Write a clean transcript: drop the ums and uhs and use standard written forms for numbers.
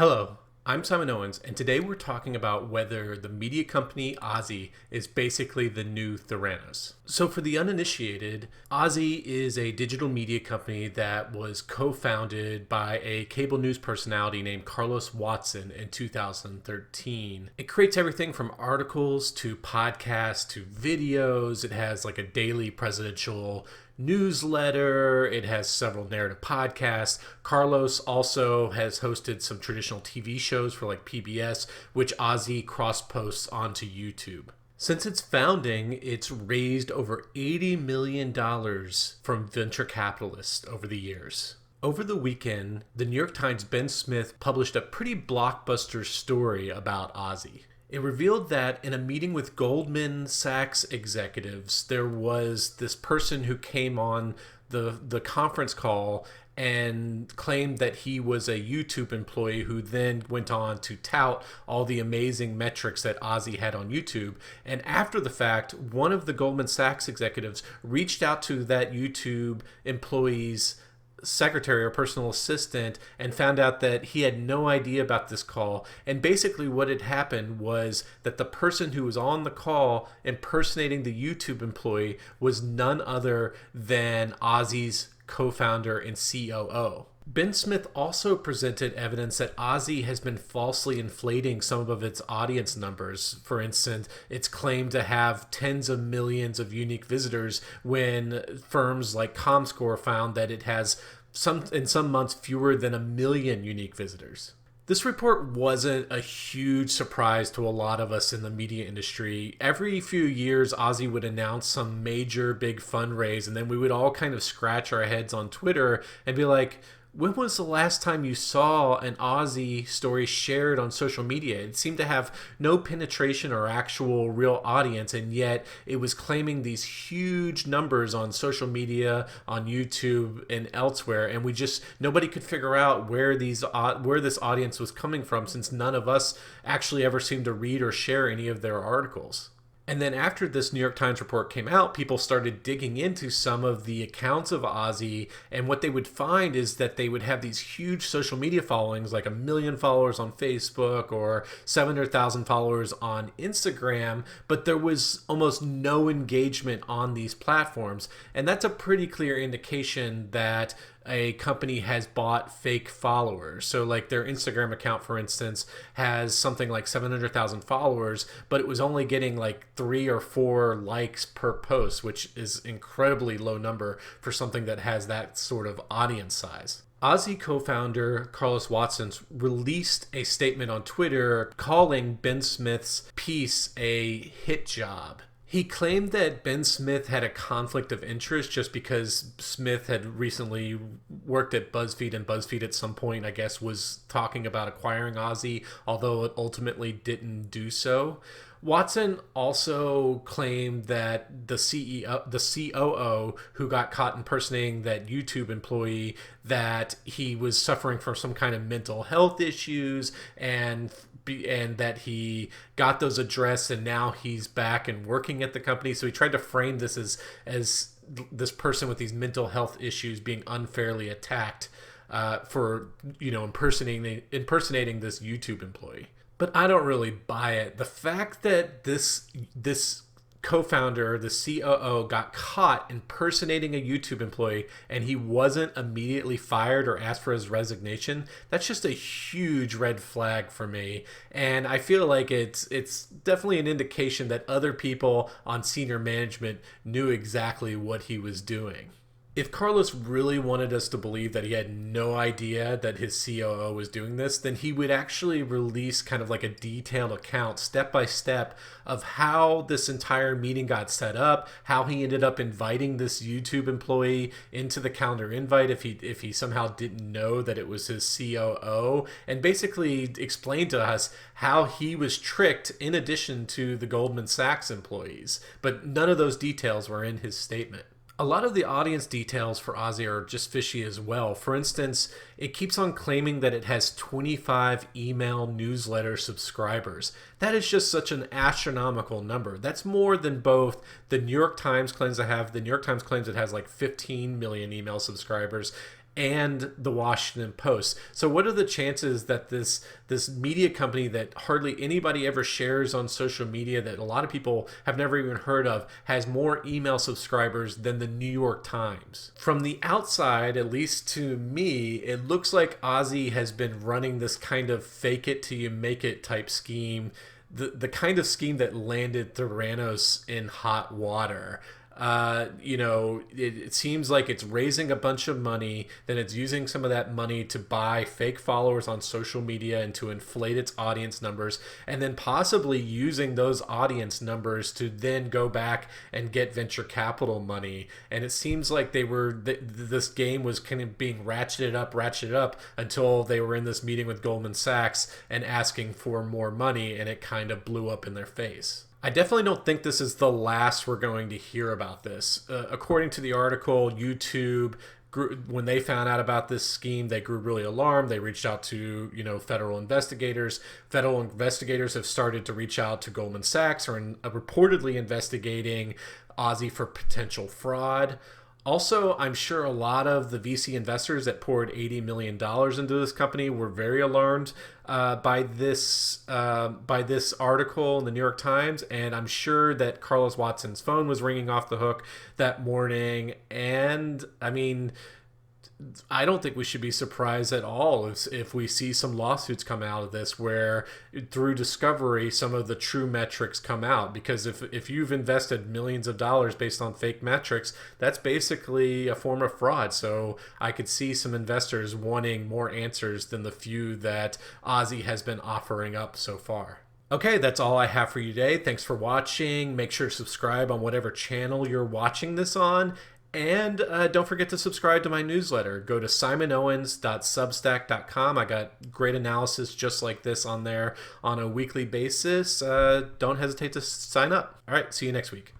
Hello, I'm Simon Owens, and today we're talking about whether the media company OZY is basically the new Theranos. So, for the uninitiated, OZY is a digital media company that was co-founded by a cable news personality named Carlos Watson in 2013. It creates everything from articles to podcasts to videos. It has like a daily presidential newsletter. It has several narrative podcasts. Carlos also has hosted some traditional TV shows for like PBS, which OZY cross posts onto YouTube. Since its founding, it's raised over $80 million from venture capitalists over the years. Over the weekend, the New York Times' Ben Smith published a pretty blockbuster story about OZY. It revealed that in a meeting with Goldman Sachs executives, there was this person who came on the conference call and claimed that he was a YouTube employee who then went on to tout all the amazing metrics that OZY had on YouTube. And after the fact, one of the Goldman Sachs executives reached out to that YouTube employee's secretary or personal assistant and found out that he had no idea about this call. And basically what had happened was that the person who was on the call impersonating the YouTube employee was none other than OZY's co-founder and COO. Ben Smith also presented evidence that OZY has been falsely inflating some of its audience numbers. For instance, it's claimed to have tens of millions of unique visitors when firms like Comscore found that it has in some months fewer than 1 million unique visitors. This report wasn't a huge surprise to a lot of us in the media industry. Every few years, OZY would announce some major big fundraise, and then we would all kind of scratch our heads on Twitter and be like, when was the last time you saw an OZY story shared on social media? It seemed to have no penetration or actual real audience, and yet it was claiming these huge numbers on social media, on YouTube, and elsewhere. And nobody could figure out where this audience was coming from, since none of us actually ever seemed to read or share any of their articles. And then after this New York Times report came out, people started digging into some of the accounts of OZY, and what they would find is that they would have these huge social media followings, like 1 million followers on Facebook or 700,000 followers on Instagram, but there was almost no engagement on these platforms. And that's a pretty clear indication that a company has bought fake followers. So like their Instagram account, for instance, has something like 700,000 followers, but it was only getting like 3 or 4 likes per post, which is incredibly low number for something that has that sort of audience size. OZY co-founder Carlos Watson released a statement on Twitter calling Ben Smith's piece a hit job. He claimed that Ben Smith had a conflict of interest just because Smith had recently worked at BuzzFeed, and BuzzFeed at some point, I guess, was talking about acquiring OZY, although it ultimately didn't do so. Watson also claimed that the COO who got caught impersonating that YouTube employee, that he was suffering from some kind of mental health issues, and that he got those addressed and now he's back and working at the company. So he tried to frame this as this person with these mental health issues being unfairly attacked for impersonating this YouTube employee. But I don't really buy it. The fact that this co-founder, the COO, got caught impersonating a YouTube employee and he wasn't immediately fired or asked for his resignation, that's just a huge red flag for me. And I feel like it's definitely an indication that other people on senior management knew exactly what he was doing. If Carlos really wanted us to believe that he had no idea that his COO was doing this, then he would actually release kind of like a detailed account, step by step, of how this entire meeting got set up, how he ended up inviting this YouTube employee into the calendar invite if he somehow didn't know that it was his COO, and basically explain to us how he was tricked in addition to the Goldman Sachs employees. But none of those details were in his statement. A lot of the audience details for OZY are just fishy as well. For instance, it keeps on claiming that it has 25 email newsletter subscribers. That is just such an astronomical number. That's more than both the New York Times claims to have. The New York Times claims it has like 15 million email subscribers, and the Washington Post. So what are the chances that this media company that hardly anybody ever shares on social media, that a lot of people have never even heard of, has more email subscribers than the New York Times? From the outside, at least to me, it looks like OZY has been running this kind of fake it till you make it type scheme, the kind of scheme that landed Theranos in hot water. It seems like it's raising a bunch of money, then it's using some of that money to buy fake followers on social media and to inflate its audience numbers, and then possibly using those audience numbers to then go back and get venture capital money. And it seems like this game was kind of being ratcheted up until they were in this meeting with Goldman Sachs and asking for more money, and it kind of blew up in their face. I definitely don't think this is the last we're going to hear about this. According to the article, YouTube, when they found out about this scheme, they grew really alarmed. They reached out to, federal investigators. Federal investigators have started to reach out to Goldman Sachs, or reportedly investigating OZY for potential fraud. Also, I'm sure a lot of the VC investors that poured $80 million into this company were very alarmed by this article in the New York Times, and I'm sure that Carlos Watson's phone was ringing off the hook that morning. And I mean, I don't think we should be surprised at all if we see some lawsuits come out of this, where through discovery some of the true metrics come out. Because if you've invested millions of dollars based on fake metrics, that's basically a form of fraud. So I could see some investors wanting more answers than the few that OZY has been offering up so far. Okay, that's all I have for you today. Thanks for watching. Make sure to subscribe on whatever channel you're watching this on. And don't forget to subscribe to my newsletter. Go to simonowens.substack.com. I got great analysis just like this on there on a weekly basis. Don't hesitate to sign up. All right, see you next week.